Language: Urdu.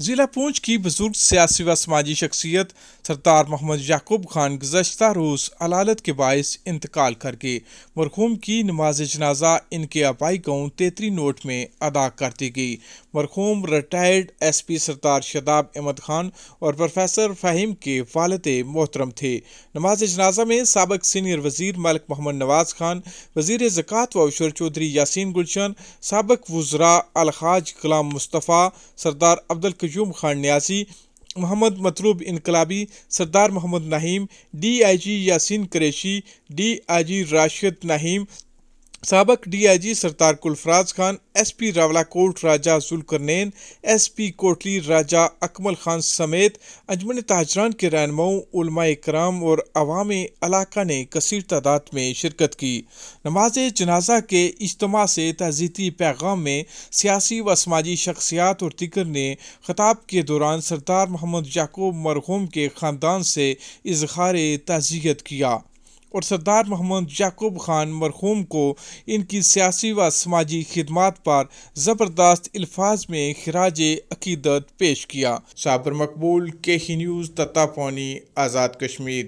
ضلع پونچھ کی بزرگ سیاسی و سماجی شخصیت سردار محمد یعقوب خان گزشتہ روز علالت کے باعث انتقال کر گئے۔ مرحوم کی نماز جنازہ ان کے آبائی گاؤں تیتری نوٹ میں ادا کر دی گئی۔ مرحوم ریٹائرڈ ایس پی سردار شاداب احمد خان اور پروفیسر فہیم کے والد محترم تھے۔ نماز جنازہ میں سابق سینئر وزیر ملک محمد نواز خان، وزیر زکوٰۃ و عشر چودھری یاسین گلشن، سابق وزراء الحاج غلام مصطفیٰ، سردار عبدالقیوم خان نیازی، محمد Matloob Inqalabi, Sardar Muhammad Naeem, D I G Yasin Qureshi, D I G Rashid Naeem, سابق D I G Sardar Gulfaraz Khan, S P Rawalakot Raja Zulqarnain, S P Kotli Raja Akmal Khan سمیت انجمن تاجران کے رہنماؤں، علماء کرام اور عوام علاقہ نے کثیر تعداد میں شرکت کی۔ نماز جنازہ کے اجتماع سے تعزیتی پیغام میں سیاسی و سماجی شخصیات اور دیگر نے خطاب کے دوران سردار محمد یعقوب مرحوم کے خاندان سے اظہار تعزیت کیا اور سردار محمد یعقوب خان مرحوم کو ان کی سیاسی و سماجی خدمات پر زبردست الفاظ میں خراج عقیدت پیش کیا۔ صابر مقبول، کے نیوز، تتا پانی، آزاد کشمیر۔